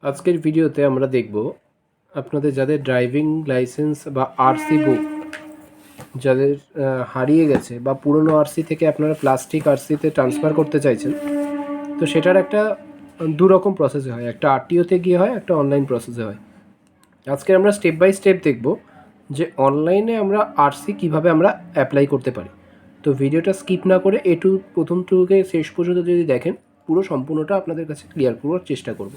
আজকের ভিডিওতে আমরা দেখব আপনাদের যাদের ড্রাইভিং লাইসেন্স বা আরসি বুক যাদের হারিয়ে গেছে বা পুরনো আরসি থেকে আপনারা প্লাস্টিক আরসিতে ট্রান্সফার করতে চাইছেন, তো সেটার একটা দুরকম প্রসেসে হয়, একটা আরটিওতে গিয়ে হয়, একটা অনলাইন প্রসেসে হয়। আজকে আমরা স্টেপ বাই স্টেপ দেখব যে অনলাইনে আমরা আরসি কীভাবে আমরা অ্যাপ্লাই করতে পারি। তো ভিডিওটা স্কিপ না করে প্রথম থেকে শেষ পর্যন্ত যদি দেখেন, পুরো সম্পূর্ণটা আপনাদের কাছে ক্লিয়ার করার চেষ্টা করব।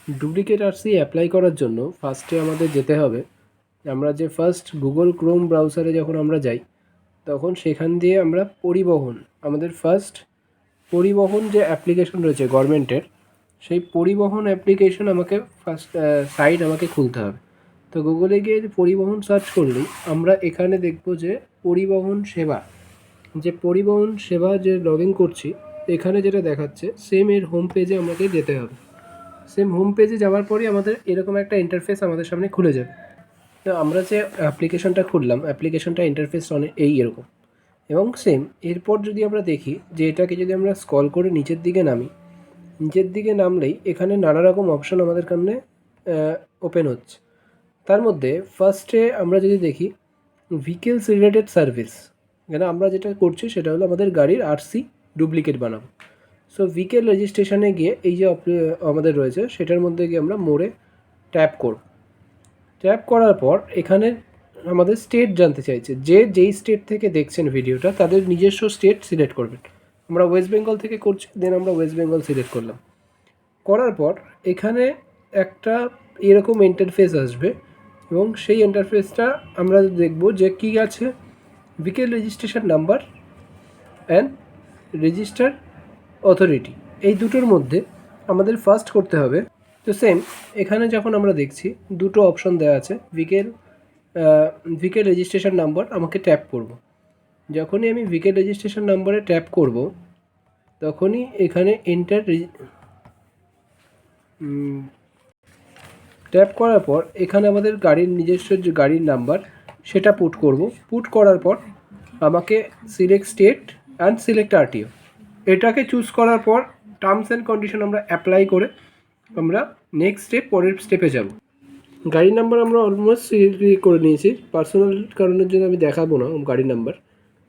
ডুপ্লিকেট আরসি অ্যাপ্লাই করার জন্য ফার্স্টে আমাদের যেতে হবে, আমরা যে ফার্স্ট গুগল ক্রোম ব্রাউজারে যখন আমরা যাই, তখন সেখান দিয়ে আমরা আমাদের ফার্স্ট পরিবহন যে অ্যাপ্লিকেশন রয়েছে গভর্নমেন্টের, সেই পরিবহন অ্যাপ্লিকেশন আমাকে ফার্স্ট সাইট আমাকে খুলতে হবে। তো গুগলে গিয়ে পরিবহন সার্চ করলেই আমরা এখানে দেখব যে পরিবহন সেবা যে লগ ইন করছি, এখানে যেটা দেখাচ্ছে সেম এর হোম পেজে আমাকে যেতে হবে। সেম হোম পেজে যাওয়ার পরই আমাদের এরকম একটা ইন্টারফেস আমাদের সামনে খুলে যাবে। তো আমরা যে অ্যাপ্লিকেশনটা খুললাম, অ্যাপ্লিকেশনটা ইন্টারফেস এরকম, এবং সেম এরপর যদি আমরা দেখি যে এটাকে যদি আমরা স্ক্রল করে নিচের দিকে নামলেই এখানে নানা রকম অপশন আমাদের সামনে ওপেন হচ্ছে। তার মধ্যে ফার্স্টে আমরা যদি দেখি ভেহিকেলস রিলেটেড সার্ভিস, এখানে আমরা যেটা করছি সেটা হলো আমাদের গাড়ির আরসি ডুপ্লিকেট বানাবো। সো ভেহিকেল রেজিস্ট্রেশনে গিয়ে এই যে আমাদের রয়েছে সেটার মধ্যে গিয়ে আমরা মোড়ে ট্যাপ করব। ট্যাপ করার পর এখানে আমাদের স্টেট জানতে চাইছে, যেই স্টেট থেকে দেখছেন ভিডিওটা তাদের নিজস্ব স্টেট সিলেক্ট করবেন। আমরা ওয়েস্ট বেঙ্গল থেকে করছি, দেন আমরা ওয়েস্ট বেঙ্গল সিলেক্ট করলাম। করার পর এখানে একটা এরকম ইন্টারফেস আসবে, এবং সেই ইন্টারফেসটা আমরা দেখব যে কী আছে, vehicle registration number and register authority, এই দুটোর মধ্যে আমাদের ফার্স্ট করতে হবে। তো সেম এখানে যখন আমরা দেখছি দুটো অপশন দেওয়া আছে, ভেহিকেল রেজিস্ট্রেশন নাম্বার আমাকে ট্যাপ করব। যখনই আমি ভেহিকেল রেজিস্ট্রেশন নাম্বারে ট্যাপ করব, তখনই এখানে ট্যাপ করার পর এখানে আমাদের গাড়ির নিজস্ব যে গাড়ির নাম্বার সেটা পুট করার পর আমাকে select state and select RTO, এটাকে চুজ করার পর টার্মস অ্যান্ড কন্ডিশন আমরা অ্যাপ্লাই করে আমরা নেক্সট পরের স্টেপে যাব। গাড়ির নাম্বার আমরা অলমোস্ট সিলেক্ট করে নিয়েছি, পার্সোনাল কারণের জন্য আমি দেখাবো না গাড়ির নাম্বার।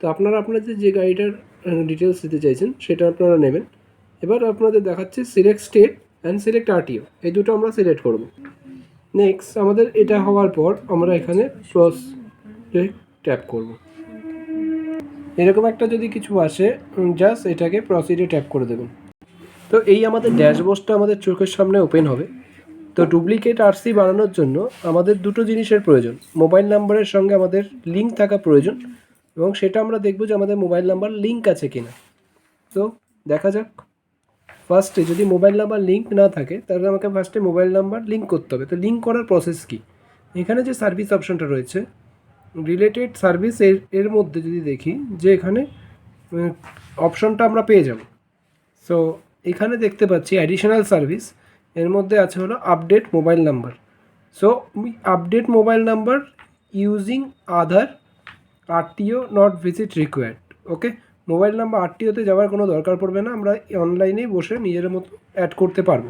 তো আপনারা আপনাদের যে গাড়িটার ডিটেলস দিতে চাইছেন সেটা আপনারা নেবেন। এবার আপনাদের দেখাচ্ছে select state and select RTO, এই দুটো আমরা সিলেক্ট করব। নেক্সট আমাদের এটা হওয়ার পর আমরা এখানে প্রসেসে ট্যাপ করব। এরকম একটা যদি কিছু আসে, জাস্ট এটাকে প্রসিডে ট্যাপ করে দেবেন। তো এই আমাদের ড্যাশবোর্ডটা আমাদের চোখের সামনে ওপেন হবে। তো ডুপ্লিকেট আরসি বানানোর জন্য আমাদের দুটো জিনিসের প্রয়োজন, মোবাইল নাম্বারের সঙ্গে আমাদের লিঙ্ক থাকা প্রয়োজন, এবং সেটা আমরা দেখব যে আমাদের মোবাইল নাম্বার লিঙ্ক আছে কিনা। তো দেখা যাক, ফার্স্টে যদি মোবাইল নাম্বার লিঙ্ক না থাকে তাহলে আমাকে ফার্স্টে মোবাইল নাম্বার লিঙ্ক করতে হবে। তো লিঙ্ক করার প্রসেস কী, এখানে যে সার্ভিস অপশানটা রয়েছে রিলেটেড সার্ভিস, এর মধ্যে যদি দেখি যে এখানে অপশানটা আমরা পেয়ে যাব। সো এখানে দেখতে পাচ্ছি অ্যাডিশনাল সার্ভিস, এর মধ্যে আছে হলো update mobile number. So update mobile number using Aadhaar RTO not visit required. Okay, mobile number আরটিওতে যাওয়ার কোনো দরকার পড়বে না, আমরা অনলাইনেই বসে নিজের মতো অ্যাড করতে পারবো।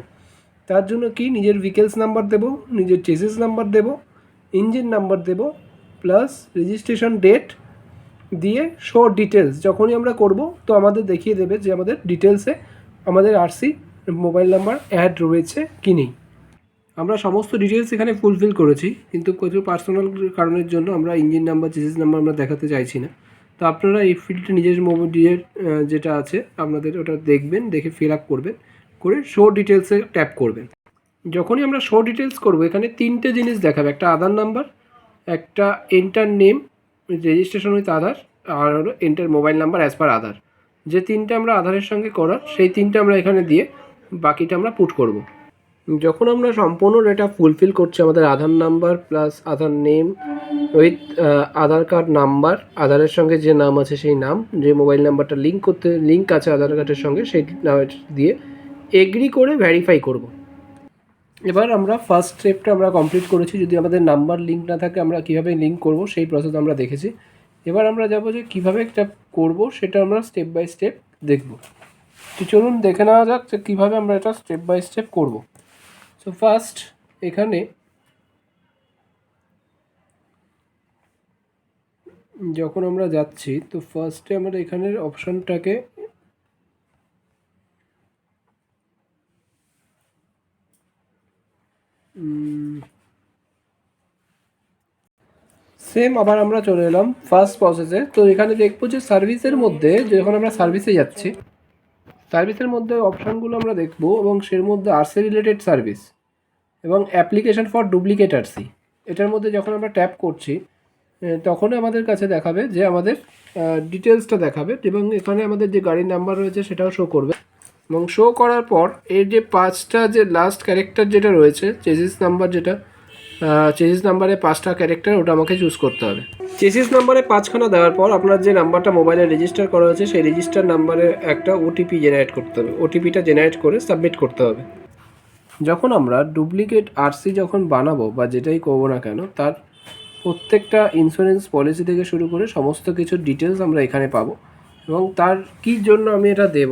তার জন্য কি, নিজের ভেহিকেলস নাম্বার দেবো, নিজের চেসিস নাম্বার দেবো, ইঞ্জিন নাম্বার দেবো, প্লাস রেজিস্ট্রেশন ডেট দিয়ে শো ডিটেলস যখনই আমরা করব, তো আমাদের দেখিয়ে দেবে যে আমাদের ডিটেলসে আমাদের আরসি মোবাইল নাম্বার অ্যাড রয়েছে কি নেই। আমরা সমস্ত ডিটেলস এখানে ফুলফিল করেছি, কিন্তু কিছু পার্সোনাল কারণের জন্য আমরা ইঞ্জিন নাম্বার চেসিস নাম্বার আমরা দেখাতে চাইছি না। তো আপনারা এই ফিল্ডে নিজের যেটা আছে আপনাদের ওটা দেখবেন, দেখে ফিল আপ করবেন, করে শো ডিটেলসে ট্যাপ করবেন। যখনই আমরা শো ডিটেলস করব, এখানে তিনটে জিনিস দেখাবে, একটা আধার নাম্বার, একটা enter name registration with Aadhaar, আর হলো enter mobile number as per Aadhaar. যে তিনটে আমরা আধারের সঙ্গে করার, সেই তিনটে আমরা এখানে দিয়ে বাকিটা আমরা পুট করব। যখন আমরা সম্পূর্ণ ডেটা ফুলফিল করছি, আমাদের Aadhaar number plus Aadhaar name with Aadhaar card number, আধারের সঙ্গে যে নাম আছে সেই নাম, যে মোবাইল নাম্বারটা লিঙ্ক আছে আধার কার্ডের সঙ্গে সেই দিয়ে এগ্রি করে ভেরিফাই করব। এবার আমরা ফার্স্ট স্টেপটা আমরা কমপ্লিট করেছি। যদি আমাদের নাম্বার লিঙ্ক না থাকে আমরা কীভাবে লিঙ্ক করব সেই প্রসেস আমরা দেখেছি। এবার আমরা যাব যে কীভাবে একটা করব সেটা আমরা স্টেপ বাই স্টেপ দেখব। তো চলুন দেখে নেওয়া যাক যে কীভাবে আমরা এটা স্টেপ বাই স্টেপ করব। সো ফার্স্ট এখানে যখন আমরা যাচ্ছি তো ফার্স্টে আমরা এখানের অপশানটাকে সেম আবার আমরা চলে এলাম ফার্স্ট প্রসেসে। তো এখানে দেখবো যে সার্ভিসের মধ্যে যখন আমরা সার্ভিসে যাচ্ছি, সার্ভিসের মধ্যে অপশানগুলো আমরা দেখব এবং সের মধ্যে আরসি রিলেটেড সার্ভিস এবং অ্যাপ্লিকেশন ফর ডুপ্লিকেট আরসি, এটার মধ্যে যখন আমরা ট্যাপ করছি তখন আমাদের কাছে দেখাবে যে আমাদের ডিটেলসটা দেখাবে এবং এখানে আমাদের যে গাড়ির নাম্বার রয়েছে সেটাও শো করবে। এবং শো করার পর এর যে 5টা যে লাস্ট ক্যারেক্টার যেটা রয়েছে, চেসিস নাম্বার যেটা, চেসিস নাম্বারে 5টা ক্যারেক্টার, ওটা আমাকে চুজ করতে হবে। চেসিস নাম্বারে 5খানা দেওয়ার পর আপনার যে নাম্বারটা মোবাইলে রেজিস্টার করা হয়েছে সেই রেজিস্টার নাম্বারে একটা ওটিপি জেনারেট করতে হবে। ওটিপিটা জেনারেট করে সাবমিট করতে হবে। যখন আমরা ডুপ্লিকেট আরসি যখন বানাবো বা যেটাই করবো না কেন, তার প্রত্যেকটা ইন্স্যুরেন্স পলিসি থেকে শুরু করে সমস্ত কিছুর ডিটেলস আমরা এখানে পাবো এবং তার কী জন্য আমি এটা দেব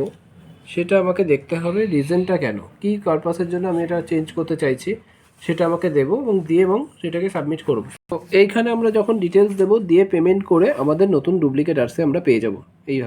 সেটা আমাকে দেখতে হবে। রিজনটা কেন, কী পারপাসের জন্য আমি এটা চেঞ্জ করতে চাইছি সেটা আমাকে দেবো এবং দিয়ে এবং সেটাকে সাবমিট করব। তো এইখানে আমরা যখন ডিটেলস দেবো দিয়ে পেমেন্ট করে আমাদের নতুন ডুপ্লিকেট আরসি আমরা পেয়ে যাব এইভাবে।